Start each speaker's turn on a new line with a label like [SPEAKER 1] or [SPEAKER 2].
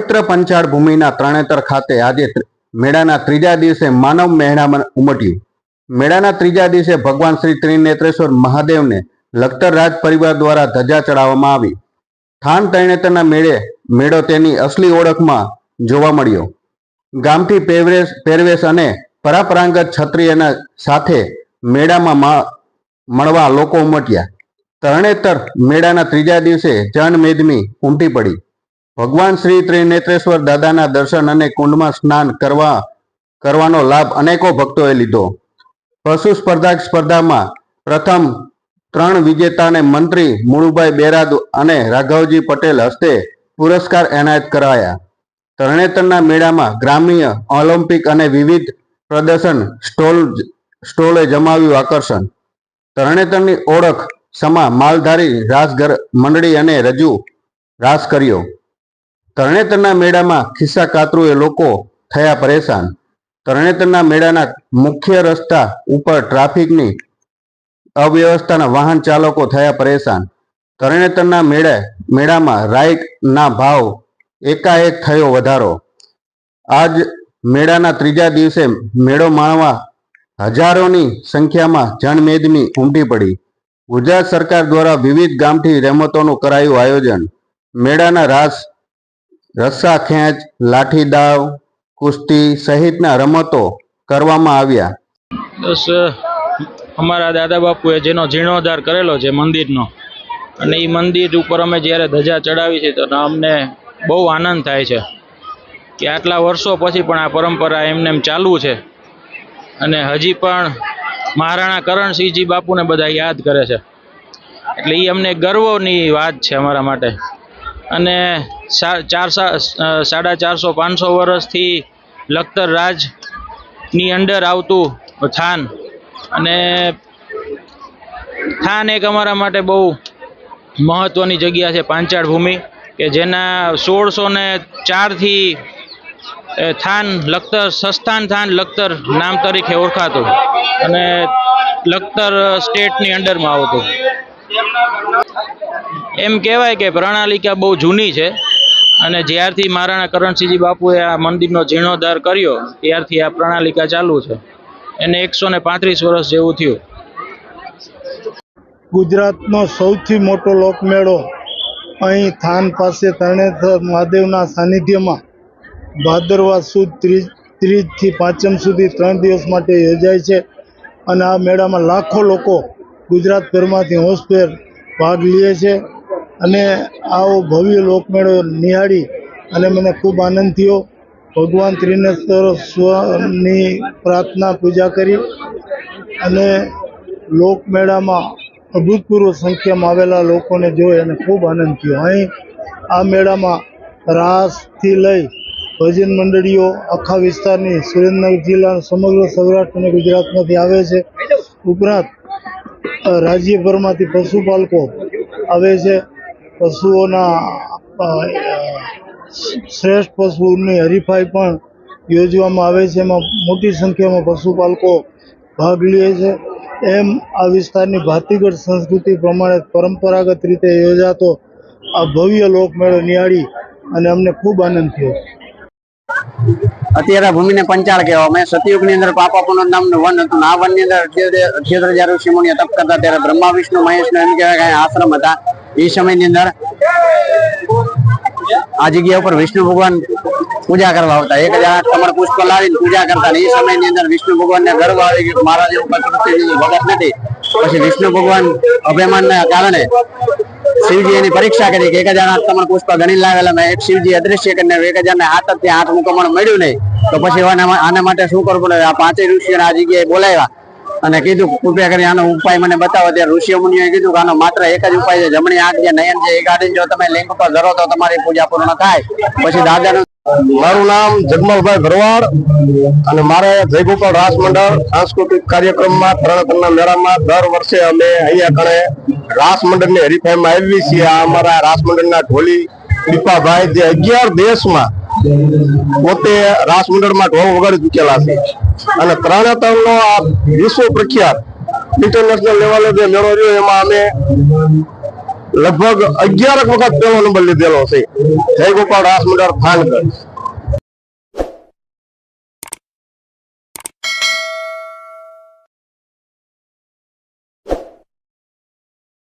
[SPEAKER 1] પવિત્ર પંચાળ ભૂમિના તરણેતર ખાતે આજે મેળાના ત્રીજા દિવસે માનવ મહેરામણ ઉમટ્યું। મેળાના ત્રીજા દિવસે ભગવાન શ્રી ત્રિનેત્રેશ્વર મહાદેવને લખતર રાજ પરિવાર દ્વારા ધજા ચડાવવામાં આવી। થાન તરણેતરના મેળો તેની અસલી ઓળખમાં જોવા મળ્યો। ગામથી પહેરવેશ અને પરંપરાગત છત્રીના સાથે મેળામાં મળવા લોકો ઉમટ્યા। તરણેતર મેળાના ત્રીજા દિવસે જનમેદની ઉમટી પડી। ભગવાન શ્રી ત્રિનેત્રેશ્વર દાદાના દર્શન અને કુંડમાં સ્નાન કરવાનો લાભ અનેકો ભક્તોએ લીધો। પશુ સ્પર્ધામાં પ્રથમ 3 વિજેતાને મંત્રી મુળુભાઈ બેરાદ અને રાઘવજી પટેલ હસ્તે પુરસ્કાર એનાયત કરાયા। તરણેતરના મેળામાં ગ્રામ્ય, ઓલિમ્પિક અને વિવિધ પ્રદર્શન સ્ટોલે જમાવ્યું આકર્ષણ। તરણેતરની ઓળખ સમા માલધારી રાસ મંડળી અને રજૂ રાસ કર્યો। તરણેતરના મેળામાં ખિસ્સા કાતરુએ લોકો થયા પરેશાન। તરણેતરના મેળાના મુખ્ય રસ્તા ઉપર ટ્રાફિકની અવ્યવસ્થાના વાહન ચાલકો થયા પરેશાન। તરણેતરના મેળામાં રાઈના ભાવ એકાએક થયો વધારો। આજ મેળાના ત્રીજા દિવસે મેળો માણવા હજારોની સંખ્યામાં જનમેદની ઉમટી પડી। ગુજરાત સરકાર દ્વારા વિવિધ ગામથી રમતોનું કરાયું આયોજન। મેળાના રાસ, રસ્સા ખેંચ, લાઠી દાવ, કુસ્તી સહિતના રમતો કરવામાં આવ્યા।
[SPEAKER 2] બસ અમારા દાદા બાપુએ જેનો જીર્ણોદ્ધાર કરેલો છે મંદિરનો, અને એ મંદિર ઉપર અમે જ્યારે ધજા ચડાવી છે તો અમને બહુ આનંદ થાય છે કે આટલા વર્ષો પછી પણ આ પરંપરા એમને એમ ચાલુ છે, અને હજી પણ મહારાણા કરણસિંહજી બાપુને બધા યાદ કરે છે, એટલે એ અમને ગર્વની વાત છે અમારા માટે। અને 450-500 વર્ષથી લખતર રાજની અંડર આવતું થાન, અને થાન એક અમારા માટે બહુ મહત્વની જગ્યા છે, પાંચાળ ભૂમિ, કે જેના 1604થી થાન લખતર સંસ્થાન થાન લખતર નામ તરીકે ઓળખાતું અને લખતર સ્ટેટની અંડરમાં આવતું। એમ કહેવાય કે પ્રણાલિકા બહુ જૂની છે, અને જ્યારથી મહારાણા કરણસિંહજી બાપુએ આ મંદિરનો જીર્ણોદ્ધાર કર્યો ત્યારથી આ પ્રણાલિકા ચાલુ છે। એને 135 વર્ષ જેવું થયું।
[SPEAKER 3] ગુજરાતનો સૌથી મોટો લોકમેળો અહીં થાન પાસે તરણેતર મહાદેવના સાનિધ્યમાં ભાદરવા સુદ 30 થી 5મ સુધી 3 દિવસ માટે યોજાય છે, અને આ મેળામાં લાખો લોકો ગુજરાતભરમાંથી હોંશભેર ભાગ લે છે, અને આવો ભવ્ય લોકમેળો નિહાળી અને મને ખૂબ આનંદ થયો। ભગવાન ત્રિનેત્રેશ્વરની પ્રાર્થના પૂજા કરી અને લોકમેળામાં અભૂતપૂર્વ સંખ્યામાં આવેલા લોકોને જોઈ અને ખૂબ આનંદ થયો। અહીં આ મેળામાં રાસથી લઈ ભજન મંડળીઓ આખા વિસ્તારની સુરેન્દ્રનગર જિલ્લાના સમગ્ર સૌરાષ્ટ્ર અને ગુજરાતમાંથી આવે છે। ઉપરાંત રાજ્યભરમાંથી પશુપાલકો આવે છે। પશુઓના શ્રેષ્ઠ પશુની હરીફાઈ પણ યોજવામાં આવે છે, એમાં મોટી સંખ્યામાં પશુપાલકો ભાગ લે છે। એમ આ વિસ્તારની ભાતીગળ સંસ્કૃતિ પ્રમાણે પરંપરાગત રીતે યોજાતો આ ભવ્ય લોકમેળો નિહાળી અને અમને ખૂબ આનંદ થયો।
[SPEAKER 4] અત્યારે ભૂમિને પંચાળ કહેવામાં। સતયુગની અંદર પાપાપુનો નામનું વન હતું। આ વનની અંદર 78,000 ઋષિ મુનિઓ તપ કરતા, ત્યારે બ્રહ્મા વિષ્ણુ મહેશનો એમ કહેવાય કે આશ્રમ હતા। એ સમયની અંદર આ જગ્યા ઉપર વિષ્ણુ ભગવાન પૂજા કરવા આવતા। 1008 કમળ પુષ્પ લાવીને પૂજા કરતા। એ સમયની અંદર વિષ્ણુ ભગવાનને ગર્વ આવી ગયો, મારા જેવું પૃથ્વીની ભગત નથી। પછી વિષ્ણુ ભગવાન અભિમાનના કારણે શિવજી એની પરીક્ષા કરી કે 1008 કમળ પુષ્પ ગણી લાવેલા મેં એક શિવજી અદ્રશ્ય કરીને 1008 થી 8મું કમળ મળ્યું નહીં, તો પછી આના માટે શું કરવું પડે? આ 5 ઋષિઓને આ જગ્યાએ બોલાવ્યા અને કીધું કૃપયા કરી આનો ઉપાય મને બતાવો। ત્યારે ઋષિ મુનિઓએ કીધું કે આનો માત્ર એક જ ઉપાય છે, જમણી આંખ જે નયન છે એ ગાડીને જો તમે લિંગ ઉપર ધરો તો તમારી પૂજા પૂર્ણ થાય। પછી દાદાનું
[SPEAKER 5] મારું નામ જગમલભાઈ ભરવાડ, અને મારે જયગોપાલ રાસ મંડળ સાંસ્કૃતિક કાર્યક્રમમાં તરણેતરના મેળામાં દર વર્ષે અમે અહીંયા કણે રાસ મંડળની હરીફાઈમાં આવી છીએ। આ અમારા રાસ મંડળના ઢોલી દીપાભાઈ, જે 11 દેશમાં પોતે રાસ મંડળમાં ઢોલ વગાડી ચૂકેલા છે, અને તરણેતરનો આ વિશ્વ પ્રખ્યાત ઇન્ટરનેશનલ લેવલે જે મેળો રહ્યો એમાં અમે લગભગ 11 વખત પહેલો નંબર લીધેલો છે. જય ગોપાલ રાસ મંડળ થાનગઢ.